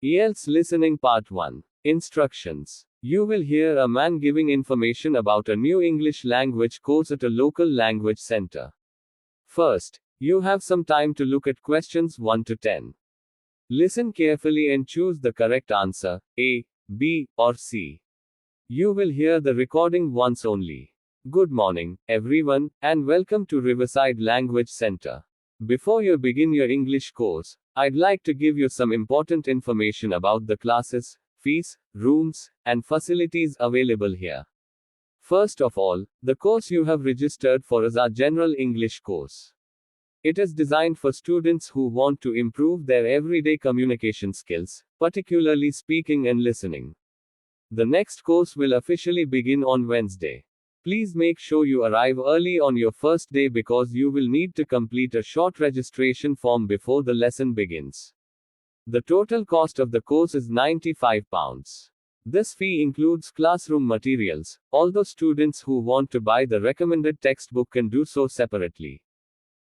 IELTS Listening Part 1. Instructions. You will hear a man giving information about a new English language course at a local language center. First, you have some time to look at questions 1 to 10. Listen carefully and choose the correct answer, A, B, or C. You will hear the recording once only. Good morning, everyone, and welcome to Riverside Language Center. Before you begin your English course, I'd like to give you some important information about the classes, fees, rooms, and facilities available here. First of all, the course you have registered for is our General English course. It is designed for students who want to improve their everyday communication skills, particularly speaking and listening. The next course will officially begin on Wednesday. Please make sure you arrive early on your first day because you will need to complete a short registration form before the lesson begins. The total cost of the course is £95. This fee includes classroom materials, although students who want to buy the recommended textbook can do so separately.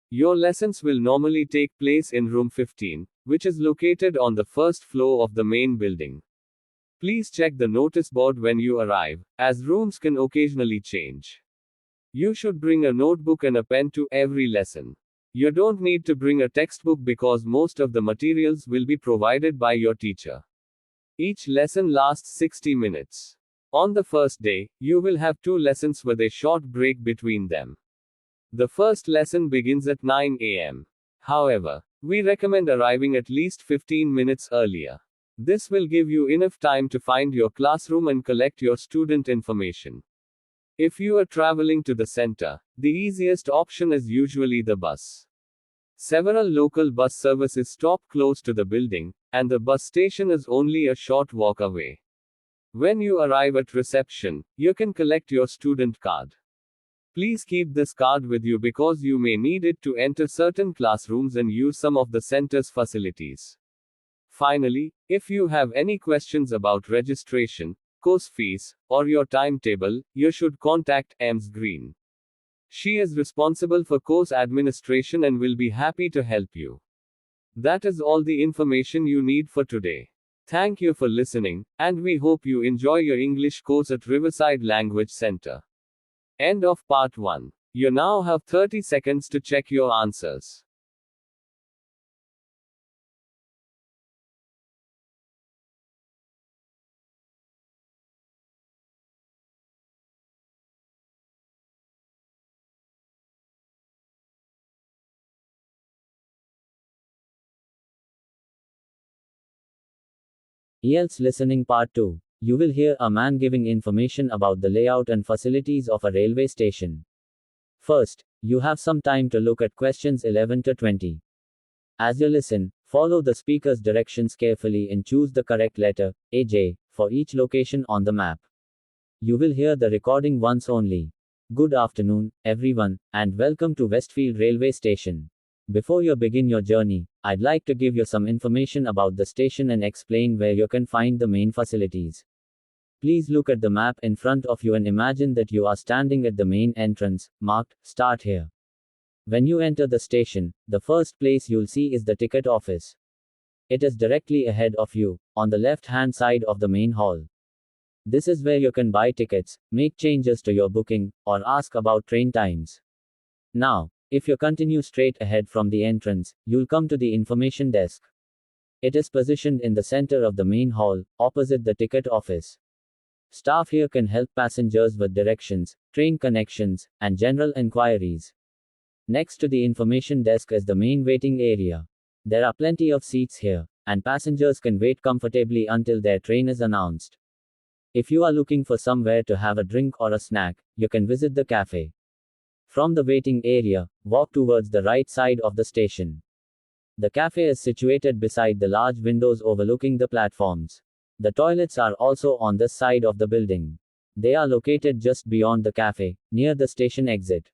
Your lessons will normally take place in room 15, which is located on the first floor of the main building. Please check the notice board when you arrive, as rooms can occasionally change. You should bring a notebook and a pen to every lesson. You don't need to bring a textbook because most of the materials will be provided by your teacher. Each lesson lasts 60 minutes. On the first day, you will have 2 lessons with a short break between them. The first lesson begins at 9 a.m. However, we recommend arriving at least 15 minutes earlier. This will give you enough time to find your classroom and collect your student information. If you are traveling to the center, the easiest option is usually the bus. Several local bus services stop close to the building, and the bus station is only a short walk away. When you arrive at reception, you can collect your student card. Please keep this card with you because you may need it to enter certain classrooms and use some of the center's facilities. Finally, if you have any questions about registration, course fees, or your timetable, you should contact Ms. Green. She is responsible for course administration and will be happy to help you. That is all the information you need for today. Thank you for listening, and we hope you enjoy your English course at Riverside Language Center. End of part 1. You now have 30 seconds to check your answers. IELTS Listening Part 2. You will hear a man giving information about the layout and facilities of a railway station. First, you have some time to look at questions 11 to 20. As you listen, follow the speaker's directions carefully and choose the correct letter, AJ, for each location on the map. You will hear the recording once only. Good afternoon, everyone, and welcome to Westfield Railway Station. Before you begin your journey, I'd like to give you some information about the station and explain where you can find the main facilities. Please look at the map in front of you and imagine that you are standing at the main entrance, marked, Start Here. When you enter the station, the first place you'll see is the ticket office. It is directly ahead of you, on the left-hand side of the main hall. This is where you can buy tickets, make changes to your booking, or ask about train times. Now, if you continue straight ahead from the entrance, you'll come to the information desk. It is positioned in the center of the main hall, opposite the ticket office. Staff here can help passengers with directions, train connections, and general inquiries. Next to the information desk is the main waiting area. There are plenty of seats here, and passengers can wait comfortably until their train is announced. If you are looking for somewhere to have a drink or a snack, you can visit the cafe. From the waiting area, walk towards the right side of the station. The cafe is situated beside the large windows overlooking the platforms. The toilets are also on this side of the building. They are located just beyond the cafe, near the station exit.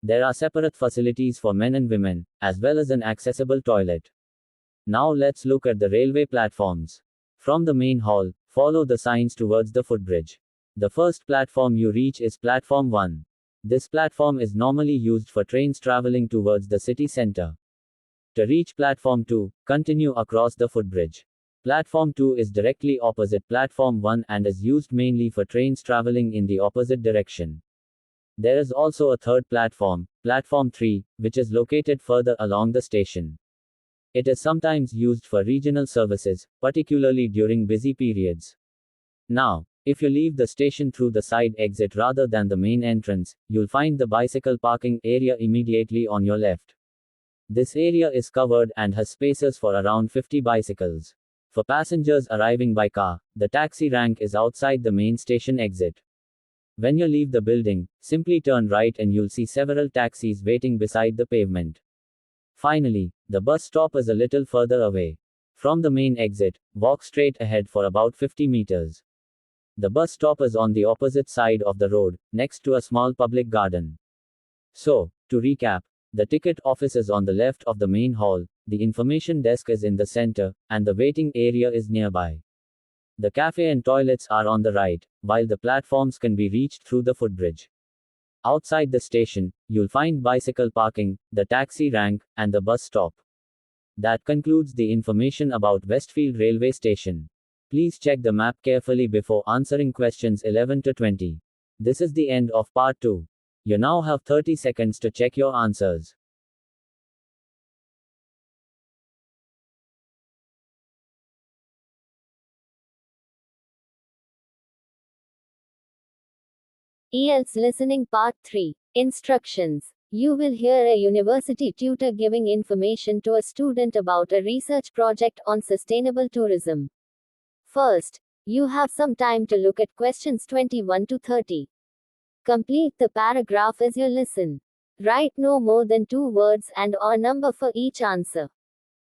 There are separate facilities for men and women, as well as an accessible toilet. Now let's look at the railway platforms. From the main hall, follow the signs towards the footbridge. The first platform you reach is Platform 1. This platform is normally used for trains traveling towards the city center. To reach Platform 2, continue across the footbridge. Platform 2 is directly opposite Platform 1 and is used mainly for trains traveling in the opposite direction. There is also a third platform, Platform 3, which is located further along the station. It is sometimes used for regional services, particularly during busy periods. Now, if you leave the station through the side exit rather than the main entrance, you'll find the bicycle parking area immediately on your left. This area is covered and has spaces for around 50 bicycles. For passengers arriving by car, the taxi rank is outside the main station exit. When you leave the building, simply turn right and you'll see several taxis waiting beside the pavement. Finally, the bus stop is a little further away. From the main exit, walk straight ahead for about 50 meters. The bus stop is on the opposite side of the road, next to a small public garden. So, to recap, the ticket office is on the left of the main hall, the information desk is in the center, and the waiting area is nearby. The cafe and toilets are on the right, while the platforms can be reached through the footbridge. Outside the station, you'll find bicycle parking, the taxi rank, and the bus stop. That concludes the information about Westfield Railway Station. Please check the map carefully before answering questions 11 to 20. This is the end of part 2. You now have 30 seconds to check your answers. IELTS Listening Part 3. Instructions. You will hear a university tutor giving information to a student about a research project on sustainable tourism. First, you have some time to look at questions 21 to 30. Complete the paragraph as you listen. Write no more than 2 words and/or number for each answer.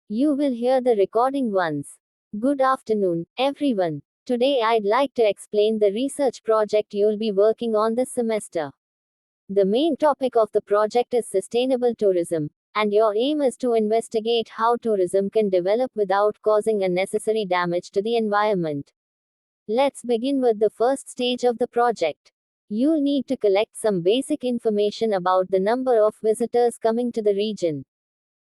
You will hear the recording once. Good afternoon, everyone. Today I'd like to explain the research project you'll be working on this semester. The main topic of the project is sustainable tourism, and your aim is to investigate how tourism can develop without causing unnecessary damage to the environment. Let's begin with the first stage of the project. You'll need to collect some basic information about the number of visitors coming to the region.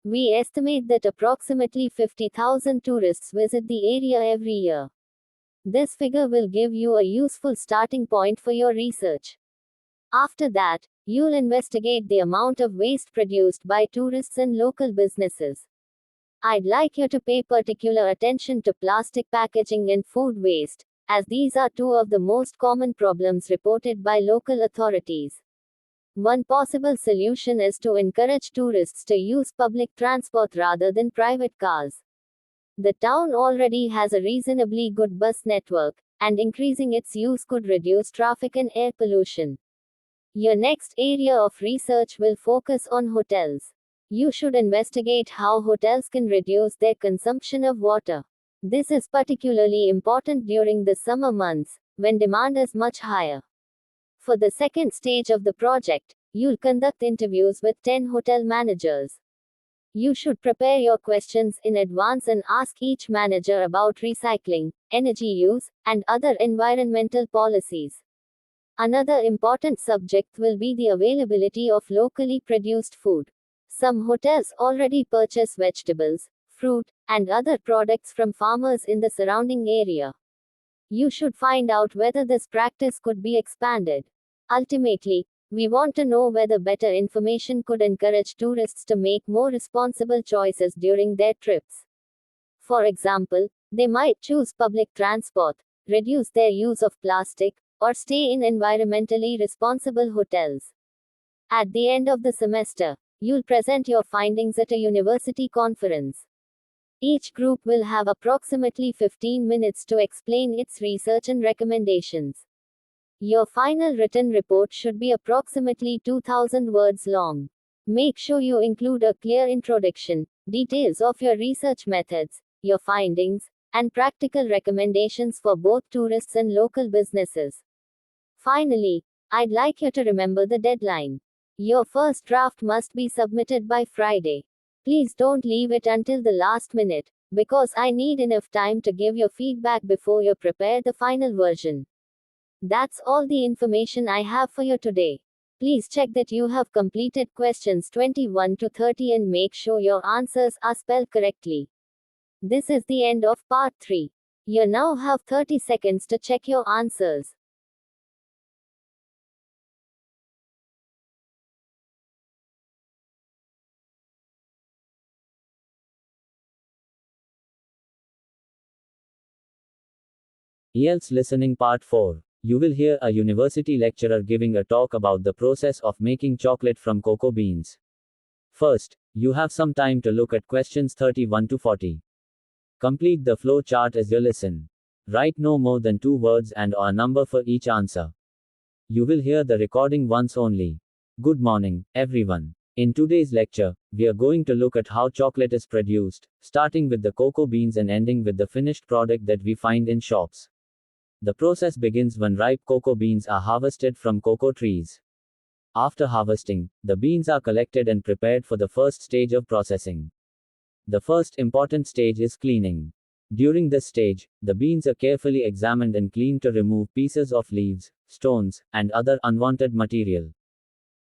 We estimate that approximately 50,000 tourists visit the area every year. This figure will give you a useful starting point for your research. After that, you'll investigate the amount of waste produced by tourists and local businesses. I'd like you to pay particular attention to plastic packaging and food waste, as these are 2 of the most common problems reported by local authorities. One possible solution is to encourage tourists to use public transport rather than private cars. The town already has a reasonably good bus network, and increasing its use could reduce traffic and air pollution. Your next area of research will focus on hotels. You should investigate how hotels can reduce their consumption of water. This is particularly important during the summer months, when demand is much higher. For the second stage of the project, you'll conduct interviews with 10 hotel managers. You should prepare your questions in advance and ask each manager about recycling, energy use, and other environmental policies. Another important subject will be the availability of locally produced food. Some hotels already purchase vegetables, fruit, and other products from farmers in the surrounding area. You should find out whether this practice could be expanded. Ultimately, we want to know whether better information could encourage tourists to make more responsible choices during their trips. For example, they might choose public transport, reduce their use of plastic, or stay in environmentally responsible hotels. At the end of the semester, you'll present your findings at a university conference. Each group will have approximately 15 minutes to explain its research and recommendations. Your final written report should be approximately 2,000 words long. Make sure you include a clear introduction, details of your research methods, your findings, and practical recommendations for both tourists and local businesses. Finally, I'd like you to remember the deadline. Your first draft must be submitted by Friday. Please don't leave it until the last minute, because I need enough time to give your feedback before you prepare the final version. That's all the information I have for you today. Please check that you have completed questions 21 to 30 and make sure your answers are spelled correctly. This is the end of part 3. You now have 30 seconds to check your answers. IELTS Listening Part 4. You will hear a university lecturer giving a talk about the process of making chocolate from cocoa beans. First, you have some time to look at questions 31 to 40. Complete the flow chart as you listen. Write no more than 2 words and/or a number for each answer. You will hear the recording once only. Good morning, everyone. In today's lecture, we are going to look at how chocolate is produced, starting with the cocoa beans and ending with the finished product that we find in shops. The process begins when ripe cocoa beans are harvested from cocoa trees. After harvesting, the beans are collected and prepared for the first stage of processing. The first important stage is cleaning. During this stage, the beans are carefully examined and cleaned to remove pieces of leaves, stones, and other unwanted material.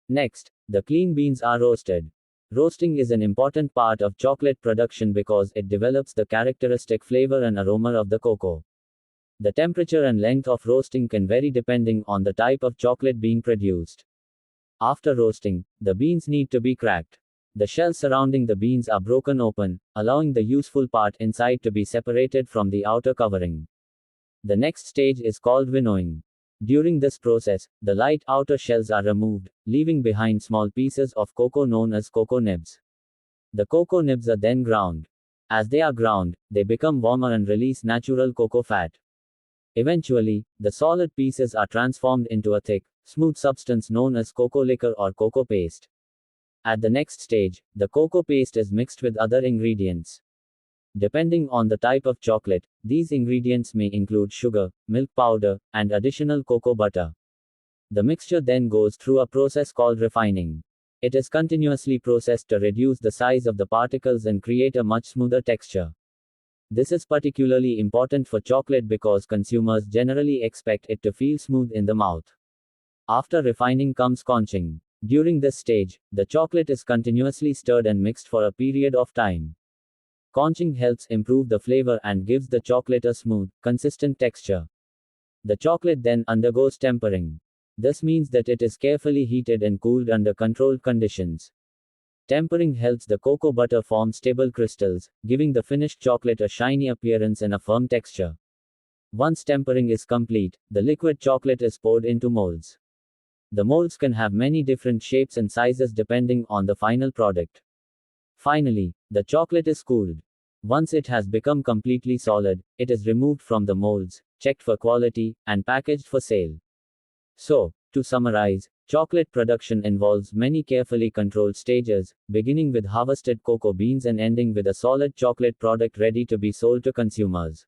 Next, the clean beans are roasted. Roasting is an important part of chocolate production because it develops the characteristic flavor and aroma of the cocoa. The temperature and length of roasting can vary depending on the type of chocolate being produced. After roasting, the beans need to be cracked. The shells surrounding the beans are broken open, allowing the useful part inside to be separated from the outer covering. The next stage is called winnowing. During this process, the light outer shells are removed, leaving behind small pieces of cocoa known as cocoa nibs. The cocoa nibs are then ground. As they are ground, they become warmer and release natural cocoa fat. Eventually, the solid pieces are transformed into a thick, smooth substance known as cocoa liquor or cocoa paste. At the next stage, the cocoa paste is mixed with other ingredients. Depending on the type of chocolate, these ingredients may include sugar, milk powder, and additional cocoa butter. The mixture then goes through a process called refining. It is continuously processed to reduce the size of the particles and create a much smoother texture. This is particularly important for chocolate because consumers generally expect it to feel smooth in the mouth. After refining comes conching. During this stage, the chocolate is continuously stirred and mixed for a period of time. Conching helps improve the flavor and gives the chocolate a smooth, consistent texture. The chocolate then undergoes tempering. This means that it is carefully heated and cooled under controlled conditions. Tempering helps the cocoa butter form stable crystals, giving the finished chocolate a shiny appearance and a firm texture. Once tempering is complete, the liquid chocolate is poured into molds. The molds can have many different shapes and sizes depending on the final product. Finally, the chocolate is cooled. Once it has become completely solid, it is removed from the molds, checked for quality, and packaged for sale. So, to summarize, chocolate production involves many carefully controlled stages, beginning with harvested cocoa beans and ending with a solid chocolate product ready to be sold to consumers.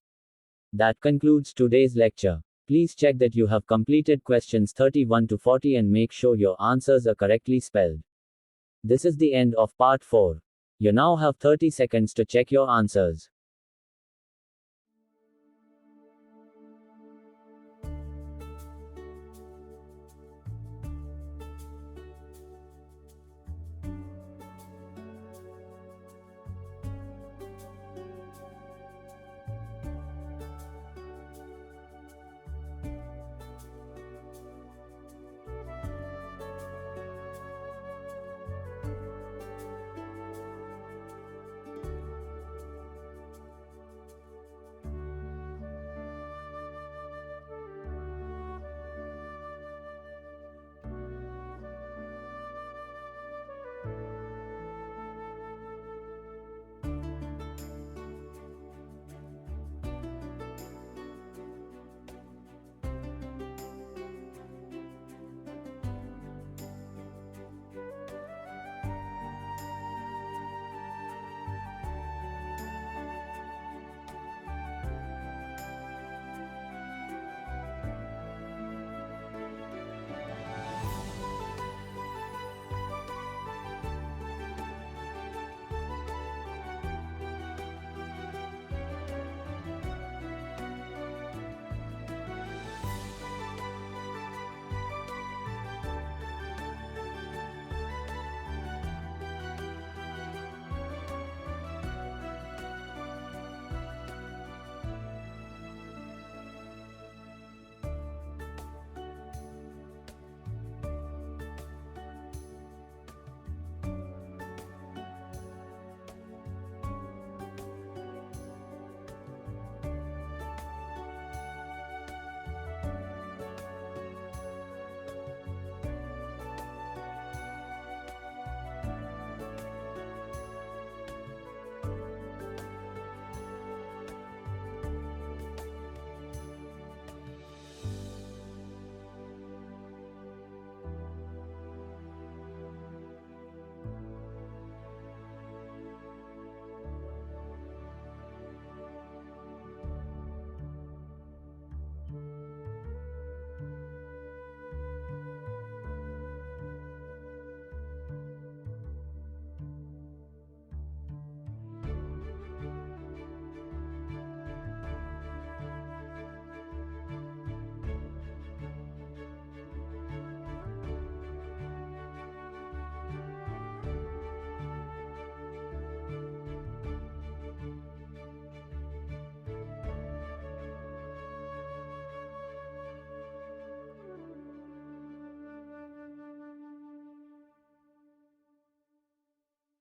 That concludes today's lecture. Please check that you have completed questions 31 to 40 and make sure your answers are correctly spelled. This is the end of part 4. You now have 30 seconds to check your answers.